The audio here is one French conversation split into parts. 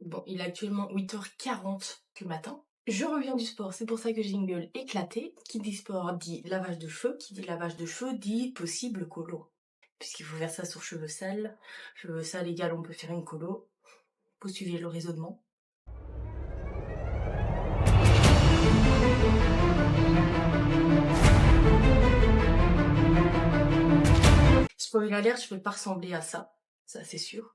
Bon, il est actuellement 8h40 du matin. Je reviens du sport, c'est pour ça que j'ai une gueule éclatée. Qui dit sport dit lavage de cheveux, qui dit lavage de cheveux dit possible colo. Puisqu'il faut faire ça sur cheveux sales. Cheveux sales égal, on peut faire une colo. Vous suivez le raisonnement. Spoiler alert, je vais pas ressembler à ça c'est sûr.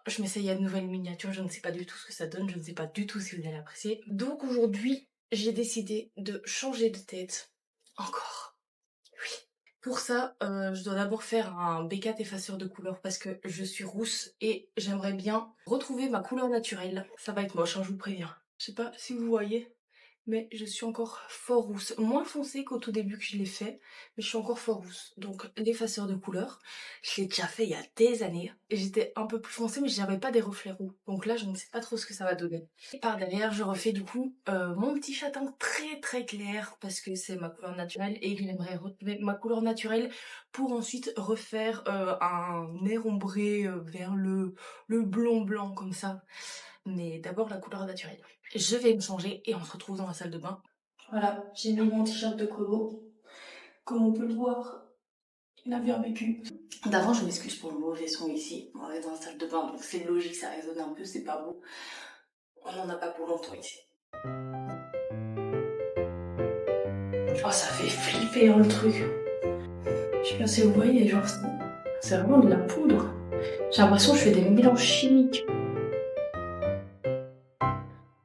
Je m'essaye à de nouvelles miniatures, je ne sais pas du tout ce que ça donne, je ne sais pas du tout si vous allez apprécier. Donc aujourd'hui, j'ai décidé de changer de tête. Encore. Oui. Pour ça, je dois d'abord faire un B4 effaceur de couleur parce que je suis rousse et j'aimerais bien retrouver ma couleur naturelle. Ça va être moche, hein, je vous préviens. Je sais pas si vous voyez, mais je suis encore fort rousse. Moins foncée qu'au tout début que je l'ai fait, mais je suis encore fort rousse. Donc l'effaceur de couleur, je l'ai déjà fait il y a des années. Et j'étais un peu plus foncée, mais j'avais pas des reflets roux. Donc là, je ne sais pas trop ce que ça va donner. Et par derrière, je refais du coup mon petit châtain très très clair, parce que c'est ma couleur naturelle, et que j'aimerais retrouver ma couleur naturelle pour ensuite refaire un air ombré vers le blond blanc comme ça. Mais d'abord la couleur naturelle. Je vais me changer et on se retrouve dans la salle de bain. Voilà, j'ai mis mon t-shirt de colo. Comme on peut le voir, il a bien vécu. D'avant, je m'excuse pour le mauvais son ici. On est dans la salle de bain, donc c'est logique, ça résonne un peu, c'est pas beau. On n'en a pas pour longtemps ici. Oh, ça fait flipper hein, le truc. Je sais pas si vous voyez, genre, c'est vraiment de la poudre. J'ai l'impression que je fais des mélanges chimiques.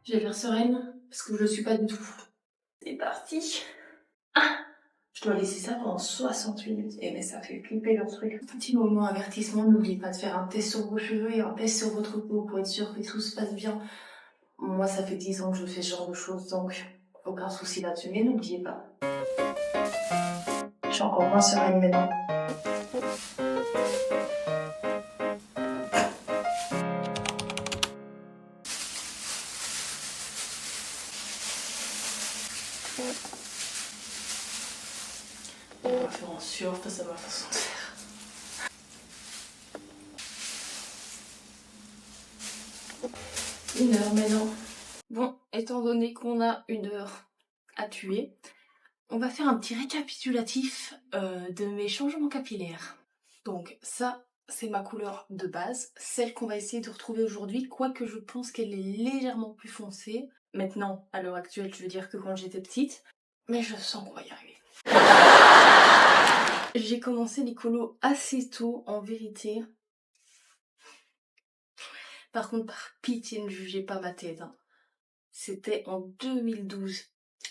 J'ai l'air sereine, parce que je le suis pas du tout. C'est parti. Ah, je dois laisser ça pendant 60 minutes. Et mais ça fait flipper le truc. Petit moment avertissement, n'oubliez pas de faire un test sur vos cheveux et un test sur votre peau pour être sûr que tout se passe bien. Moi, ça fait 10 ans que je fais ce genre de choses, donc aucun souci là-dessus. Mais n'oubliez pas. Je suis encore moins sereine maintenant. On va faire en sueur face à ma façon de faire. Une heure maintenant. Bon, étant donné qu'on a une heure à tuer, on va faire un petit récapitulatif de mes changements capillaires. Donc ça, c'est ma couleur de base, celle qu'on va essayer de retrouver aujourd'hui, quoique je pense qu'elle est légèrement plus foncée. Maintenant, à l'heure actuelle, je veux dire que quand j'étais petite, mais je sens qu'on va y arriver. J'ai commencé les colos assez tôt, en vérité. Par contre, par pitié, ne jugez pas ma tête. Hein. C'était en 2012.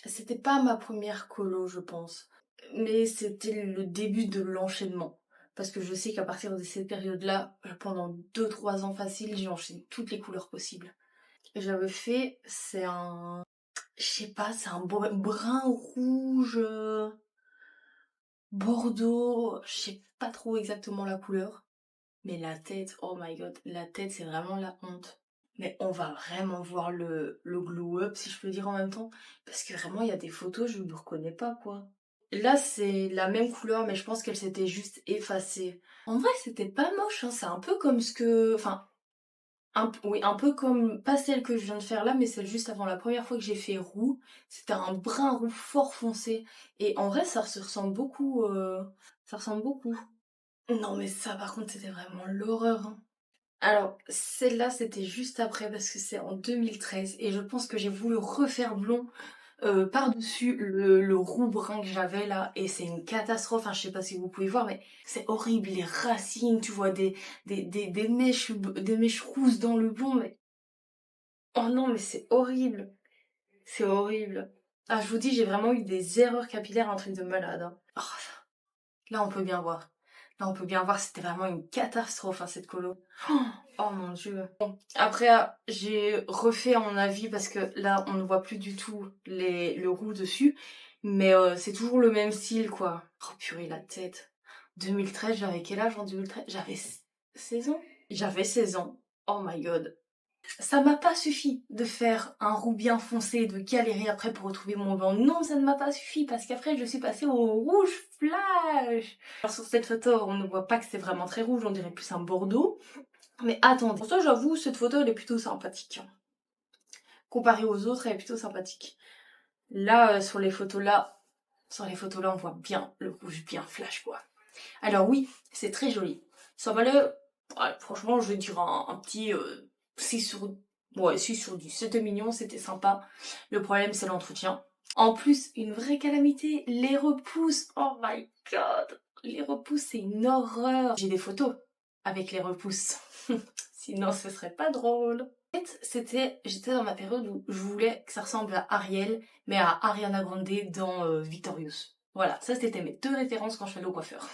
C'était pas ma première colo, je pense. Mais c'était le début de l'enchaînement. Parce que je sais qu'à partir de cette période-là, pendant 2-3 ans facile, j'ai enchaîné toutes les couleurs possibles. J'avais fait, c'est un... Je sais pas, c'est un brun rouge... bordeaux... Je sais pas trop exactement la couleur. Mais la tête, oh my god, la tête c'est vraiment la honte. Mais on va vraiment voir le glow up si je peux dire en même temps. Parce que vraiment il y a des photos, je ne me reconnais pas quoi. Là c'est la même couleur mais je pense qu'elle s'était juste effacée. En vrai c'était pas moche, hein. C'est un peu comme ce que... Enfin, oui, un peu comme, pas celle que je viens de faire là, mais celle juste avant la première fois que j'ai fait roux. C'était un brun roux fort foncé. Et en vrai ça se ressemble beaucoup, ça ressemble beaucoup. Non mais ça par contre c'était vraiment l'horreur. Hein. Alors celle-là c'était juste après parce que c'est en 2013 et je pense que j'ai voulu refaire blond par-dessus le roux brun que j'avais là et c'est une catastrophe. Enfin je sais pas si vous pouvez voir mais c'est horrible, les racines, tu vois des mèches rousses dans le blond mais... Oh non mais c'est horrible. C'est horrible. Ah je vous dis j'ai vraiment eu des erreurs capillaires, un truc de malade. Hein. Oh, là on peut bien voir. Là on peut bien voir c'était vraiment une catastrophe hein, cette colo. Oh mon dieu. Bon, après j'ai refait à mon avis parce que là on ne voit plus du tout le roux dessus. Mais c'est toujours le même style quoi. Oh purée la tête. 2013 j'avais quel âge en 2013? J'avais 16 ans. J'avais 16 ans. Oh my god. Ça m'a pas suffi de faire un roux bien foncé et de galérer après pour retrouver mon blanc. Non, ça ne m'a pas suffi parce qu'après je suis passée au rouge flash. Alors sur cette photo, on ne voit pas que c'est vraiment très rouge, on dirait plus un bordeaux. Mais attendez, pour ça j'avoue, cette photo elle est plutôt sympathique. Comparée aux autres, elle est plutôt sympathique. Là, sur les photos là, on voit bien le rouge bien flash quoi. Alors oui, c'est très joli. Ça valait, ouais, franchement, je vais dire un petit 6 sur... Ouais, 6 sur 10. C'était mignon, c'était sympa. Le problème, c'est l'entretien. En plus, une vraie calamité, les repousses. Oh my god. Les repousses, c'est une horreur. J'ai des photos avec les repousses. Sinon, ce serait pas drôle. En fait, j'étais dans ma période où je voulais que ça ressemble à Ariel, mais à Ariana Grande dans Victorious. Voilà, ça c'était mes deux références quand je suis allée au coiffeur.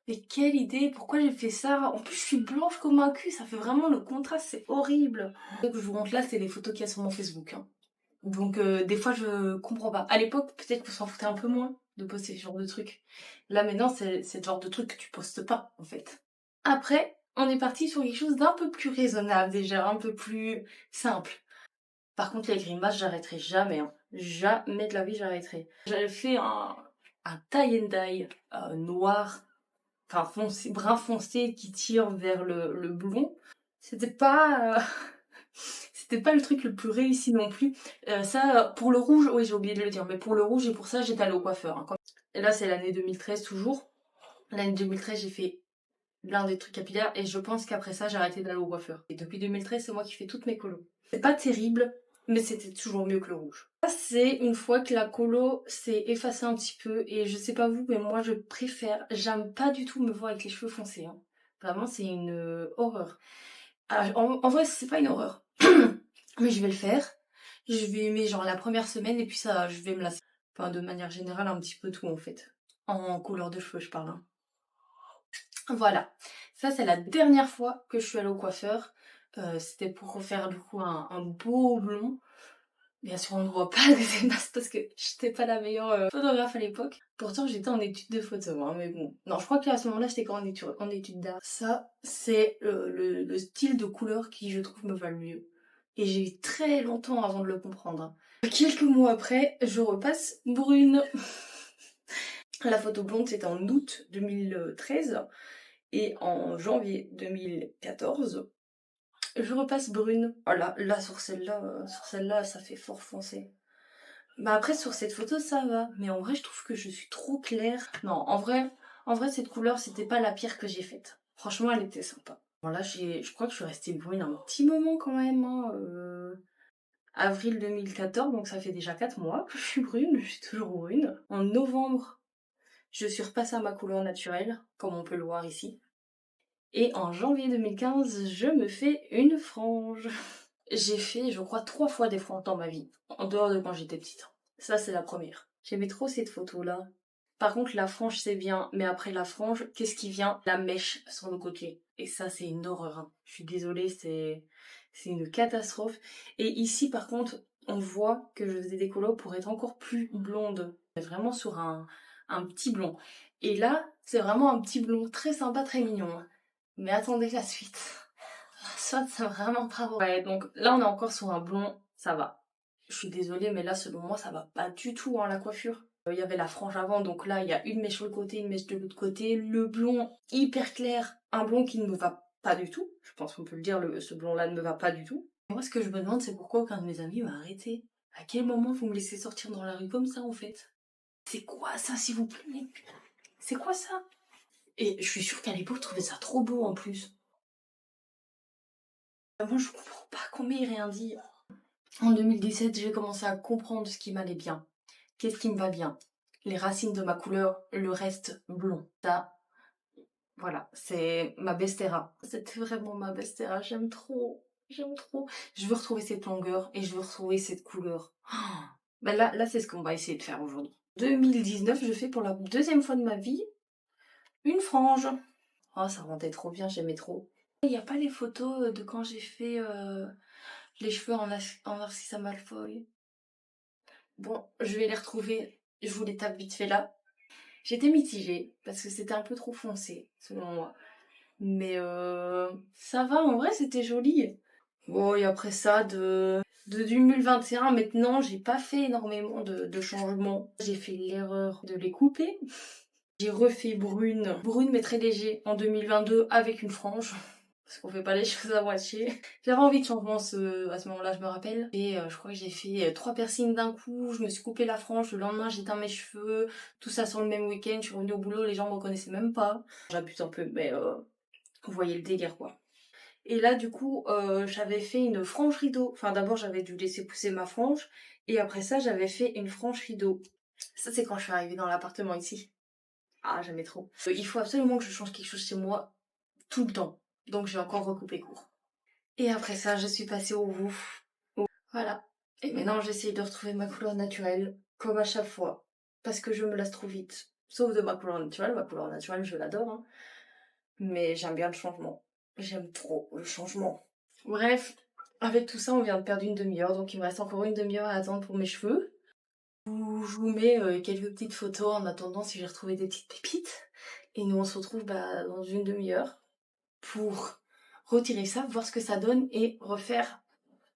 Mais quelle idée, pourquoi j'ai fait ça? En plus, je suis blanche comme un cul, ça fait vraiment le contraste, c'est horrible. Ce que je vous montre là, c'est les photos qu'il y a sur mon Facebook. Hein. Donc, des fois, je comprends pas. À l'époque, peut-être qu'on s'en foutait un peu moins de poster ce genre de trucs. Là, maintenant, c'est le genre de truc que tu postes pas, en fait. Après, on est parti sur quelque chose d'un peu plus raisonnable, déjà, un peu plus simple. Par contre, les grimaces, j'arrêterai jamais. Hein. Jamais de la vie, j'arrêterai. J'avais fait un tie and dye noir, enfin foncé, brun foncé qui tire vers le blond. C'était pas, c'était pas le truc le plus réussi non plus. Ça, pour le rouge, oui, j'ai oublié de le dire, mais pour le rouge et pour ça, j'étais allée au coiffeur. Hein. Et là, c'est l'année 2013 toujours. L'année 2013, j'ai fait l'un des trucs capillaires et je pense qu'après ça, j'ai arrêté d'aller au coiffeur. Et depuis 2013, c'est moi qui fais toutes mes colos. C'est pas terrible, mais c'était toujours mieux que le rouge. Ça, c'est une fois que la colo s'est effacée un petit peu et je sais pas vous, mais moi je préfère, j'aime pas du tout me voir avec les cheveux foncés. Hein. Vraiment, c'est une horreur. Alors, en vrai, c'est pas une horreur. Mais je vais le faire. Je vais aimer genre la première semaine et puis ça, je vais me lasser. Enfin, de manière générale, un petit peu tout en fait. En couleur de cheveux, je parle. Hein. Voilà. Ça, c'est la dernière fois que je suis allée au coiffeur. C'était pour refaire du coup un beau blond. Bien sûr, on ne voit pas les masses parce que j'étais pas la meilleure photographe à l'époque. Pourtant, j'étais en étude de photo, hein, mais bon. Non, je crois qu'à ce moment-là, j'étais en étude d'art. Ça, c'est le style de couleur qui, je trouve, me va le mieux. Et j'ai eu très longtemps avant de le comprendre. Hein. Quelques mois après, je repasse brune. La photo blonde, c'était en août 2013. Et en janvier 2014, je repasse brune. Voilà, là sur celle-là, ça fait fort foncé. Bah après sur cette photo ça va, mais en vrai je trouve que je suis trop claire. Non, en vrai cette couleur c'était pas la pire que j'ai faite. Franchement elle était sympa. Bon là je crois que je suis restée brune un petit moment quand même. Hein, avril 2014, donc ça fait déjà 4 mois que je suis brune, je suis toujours brune. En novembre, je suis repassée à ma couleur naturelle, comme on peut le voir ici. Et en janvier 2015, je me fais une frange. J'ai fait, je crois, 3 fois des franges dans ma vie, en dehors de quand j'étais petite. Ça, c'est la première. J'aimais trop cette photo-là. Par contre, la frange, c'est bien, mais après la frange, qu'est-ce qui vient? La mèche sur le côté. Et ça, c'est une horreur. Hein. Je suis désolée, c'est une catastrophe. Et ici, par contre, on voit que je faisais des colos pour être encore plus blonde. Vraiment sur un petit blond. Et là, c'est vraiment un petit blond très sympa, très mignon. Hein. Mais attendez la suite. Soit c'est vraiment pas beau. Ouais, donc là on est encore sur un blond, ça va. Je suis désolée, mais là selon moi ça va pas du tout hein, la coiffure. Il y avait la frange avant, donc là il y a une mèche sur le côté, une mèche de l'autre côté. Le blond hyper clair, un blond qui ne me va pas du tout. Je pense qu'on peut le dire, ce blond-là ne me va pas du tout. Moi ce que je me demande c'est pourquoi aucun de mes amis m'a arrêté. À quel moment vous me laissez sortir dans la rue comme ça en fait? C'est quoi ça s'il vous plaît? C'est quoi ça? Et je suis sûre qu'à l'époque je trouvais ça trop beau en plus. Moi je comprends pas qu'on m'ait rien dit. En 2017, j'ai commencé à comprendre ce qui m'allait bien. Qu'est-ce qui me va bien? Les racines de ma couleur, le reste blond. Ça, voilà, c'est ma bestera. C'était vraiment ma bestera, j'aime trop. J'aime trop. Je veux retrouver cette longueur et je veux retrouver cette couleur. Ben là c'est ce qu'on va essayer de faire aujourd'hui. 2019, je fais pour la deuxième fois de ma vie une frange. Oh, ça rendait trop bien, j'aimais trop. Il n'y a pas les photos de quand j'ai fait les cheveux en Narcisse Malfoy. Bon, je vais les retrouver, je vous les tape vite fait là. J'étais mitigée, parce que c'était un peu trop foncé, selon moi. Mais ça va, en vrai, c'était joli. Bon, et après ça, de 2021, maintenant, j'ai pas fait énormément de changements. J'ai fait l'erreur de les couper. J'ai refait brune mais très léger, en 2022, avec une frange. parce qu'on fait pas les choses à moitié. J'avais envie de changement à ce moment-là, je me rappelle. Et je crois que j'ai fait 3 piercings d'un coup, je me suis coupé la frange, le lendemain j'ai teint mes cheveux, tout ça sur le même week-end, je suis revenue au boulot, les gens me reconnaissaient même pas. J'abuse un peu, mais vous voyez le délire quoi. Et là du coup, j'avais fait une frange rideau. Enfin d'abord j'avais dû laisser pousser ma frange, et après ça j'avais fait une frange rideau. Ça c'est quand je suis arrivée dans l'appartement ici. Ah j'aimais trop. Il faut absolument que je change quelque chose chez moi tout le temps. Donc j'ai encore recoupé court. Et après ça, je suis passée au roux. Voilà. Et maintenant, j'essaye de retrouver ma couleur naturelle, comme à chaque fois. Parce que je me lasse trop vite. Sauf de ma couleur naturelle. Ma couleur naturelle, je l'adore. Hein. Mais j'aime bien le changement. J'aime trop le changement. Bref, avec tout ça, on vient de perdre une demi-heure. Donc il me reste encore une demi-heure à attendre pour mes cheveux. Je vous mets quelques petites photos en attendant si j'ai retrouvé des petites pépites. Et nous, on se retrouve dans une demi-heure pour retirer ça, voir ce que ça donne et refaire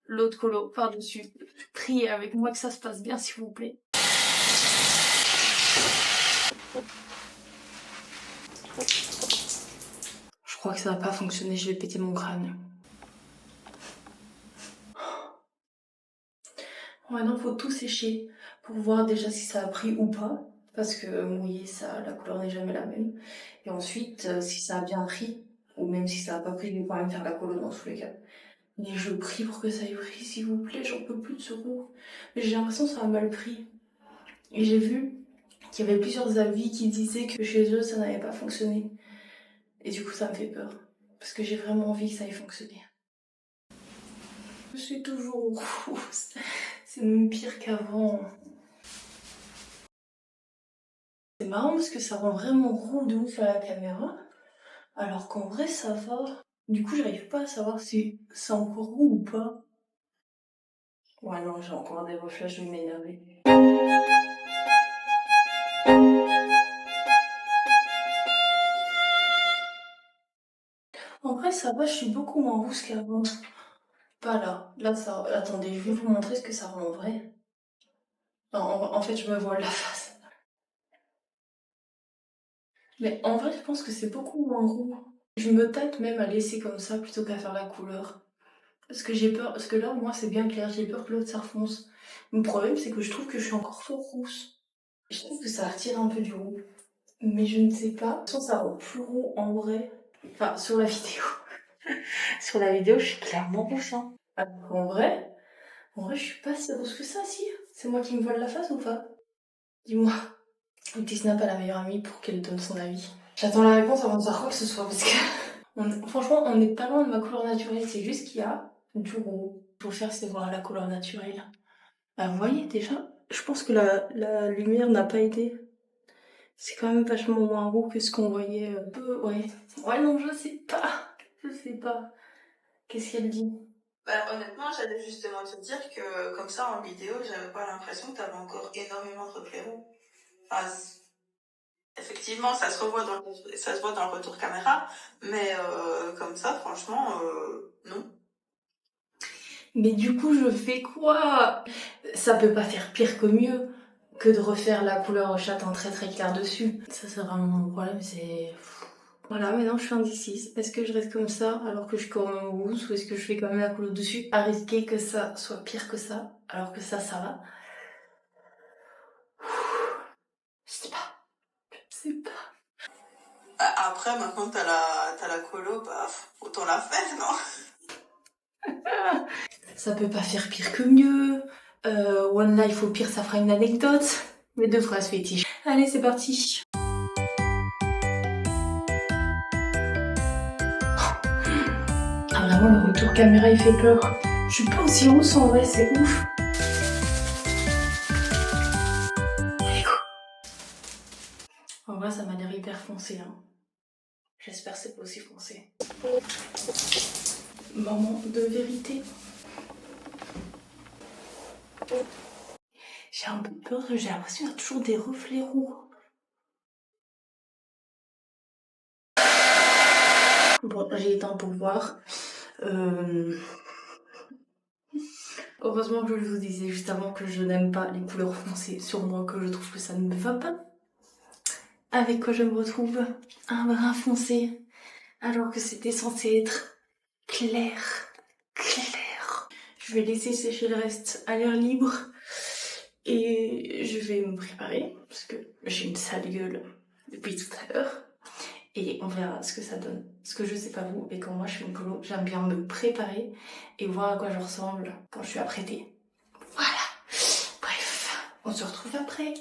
l'autre colo par-dessus. Priez avec moi que ça se passe bien, s'il vous plaît. Je crois que ça va pas fonctionner, je vais péter mon crâne. Maintenant, faut tout sécher pour voir déjà si ça a pris ou pas. Parce que mouillé, ça, la couleur n'est jamais la même. Et ensuite, si ça a bien pris, ou même si ça a pas pris, je vais quand même faire la colo dans tous les cas. Mais je prie pour que ça ait pris, s'il vous plaît, j'en peux plus de ce roux. Mais j'ai l'impression que ça a mal pris. Et j'ai vu qu'il y avait plusieurs avis qui disaient que chez eux, ça n'avait pas fonctionné. Et du coup, ça me fait peur. Parce que j'ai vraiment envie que ça ait fonctionné. Je suis toujours rousse. C'est même pire qu'avant. C'est marrant parce que ça rend vraiment roux de ouf à la caméra. Alors qu'en vrai, ça va. Du coup, j'arrive pas à savoir si c'est encore roux ou pas. Ouais, non, j'ai encore des reflets, je vais m'énerver. En vrai, ça va, je suis beaucoup moins rousse qu'avant. Pas là. Là, ça... Attendez, je vais vous montrer ce que ça rend en vrai. Non, en fait, je me vois la face. Mais en vrai, je pense que c'est beaucoup moins roux. Je me tâte même à laisser comme ça plutôt qu'à faire la couleur. Parce que j'ai peur, parce que là, moi, c'est bien clair, j'ai peur que l'autre, ça refonce. Le problème, c'est que je trouve que je suis encore trop rousse. Je trouve que ça retire un peu du roux. Mais je ne sais pas. De toute façon, ça rend plus roux en vrai. Enfin, sur la vidéo. Sur la vidéo, je suis clairement rouge. Hein. Alors en vrai, je suis pas si rousse que ça, si. C'est moi qui me voile la face ou pas? Dis-moi. Un petit snap à la meilleure amie pour qu'elle donne son avis. J'attends la réponse avant de faire quoi que ce soit parce que franchement, on n'est pas loin de ma couleur naturelle. C'est juste qu'il y a du roux. Pour faire, c'est voir la couleur naturelle. Bah, vous voyez déjà, je pense que la lumière n'a pas aidé. C'est quand même vachement moins roux que ce qu'on voyait. Ouais. Ouais, non, je sais pas. Je sais pas. Qu'est-ce qu'elle dit? Bah, honnêtement, j'allais justement te dire que comme ça en vidéo, j'avais pas l'impression que t'avais encore énormément de reflets roux. Enfin, effectivement, ça se voit dans le retour caméra, mais comme ça, franchement, non. Mais du coup, je fais quoi? Ça peut pas faire pire que mieux que de refaire la couleur au châtain très très clair dessus. Ça, c'est vraiment mon problème, c'est... Voilà, maintenant je suis indécise. Est-ce que je reste comme ça alors que je suis quand même rousse ou est-ce que je fais quand même la couleur dessus à risquer que ça soit pire que ça alors que ça va? Je sais pas. Je sais pas. Après, maintenant, t'as la colo, bah, autant la faire, non? Ça peut pas faire pire que mieux. One Life au pire ça fera une anecdote. Mes deux phrases fétiches. Allez, c'est parti. Ah vraiment, le retour caméra il fait peur. Je suis pas aussi rousse en vrai, c'est ouf. En vrai, ça m'a l'air hyper foncé. Hein. J'espère que c'est pas aussi foncé. Moment de vérité. J'ai un peu peur, j'ai l'impression qu'il y a toujours des reflets roux. Bon, j'ai le temps pour voir. Heureusement que je vous disais juste avant que je n'aime pas les couleurs foncées sur moi, que je trouve que ça ne me va pas. Avec quoi je me retrouve? Un brun foncé, alors que c'était censé être clair, clair. Je vais laisser sécher le reste à l'air libre et je vais me préparer parce que j'ai une sale gueule depuis tout à l'heure et on verra ce que ça donne. Parce que je sais pas vous, mais quand moi je fais une colo, j'aime bien me préparer et voir à quoi je ressemble quand je suis apprêtée. Voilà. Bref, on se retrouve après.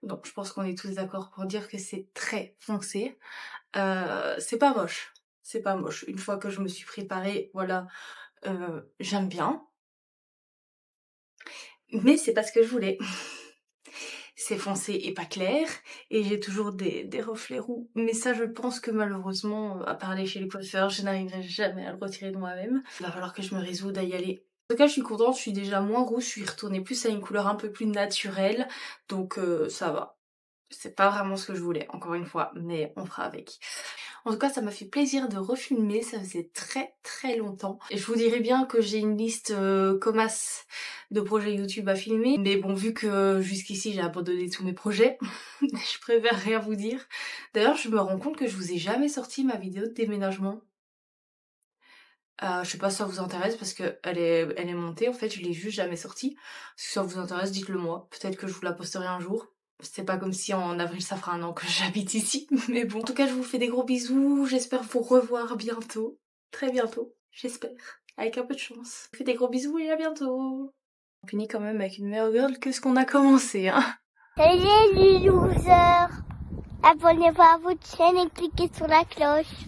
Donc je pense qu'on est tous d'accord pour dire que c'est très foncé. C'est pas moche. C'est pas moche. Une fois que je me suis préparée, voilà, j'aime bien. Mais c'est pas ce que je voulais. C'est foncé et pas clair, et j'ai toujours des reflets roux. Mais ça, je pense que malheureusement, à part aller chez les coiffeurs, je n'arriverai jamais à le retirer de moi-même. Il va falloir que je me résoudre à y aller. En tout cas, je suis contente, je suis déjà moins rouge, je suis retournée plus à une couleur un peu plus naturelle, donc ça va. C'est pas vraiment ce que je voulais, encore une fois, mais on fera avec. En tout cas, ça m'a fait plaisir de refilmer, ça faisait très très longtemps. Et je vous dirais bien que j'ai une liste commasse de projets YouTube à filmer, mais bon, vu que jusqu'ici j'ai abandonné tous mes projets, je préfère rien vous dire. D'ailleurs, je me rends compte que je vous ai jamais sorti ma vidéo de déménagement. Je sais pas si ça vous intéresse parce que elle est montée, en fait je l'ai juste jamais sortie. Si ça vous intéresse, dites-le moi, peut-être que je vous la posterai un jour. C'est pas comme si en avril ça fera un an que j'habite ici, mais bon. En tout cas, je vous fais des gros bisous, j'espère vous revoir bientôt. Très bientôt, j'espère. Avec un peu de chance. Je vous fais des gros bisous et à bientôt. On finit quand même avec une meilleure girl que ce qu'on a commencé, hein. Salut les losers! Abonnez-vous à votre chaîne et cliquez sur la cloche.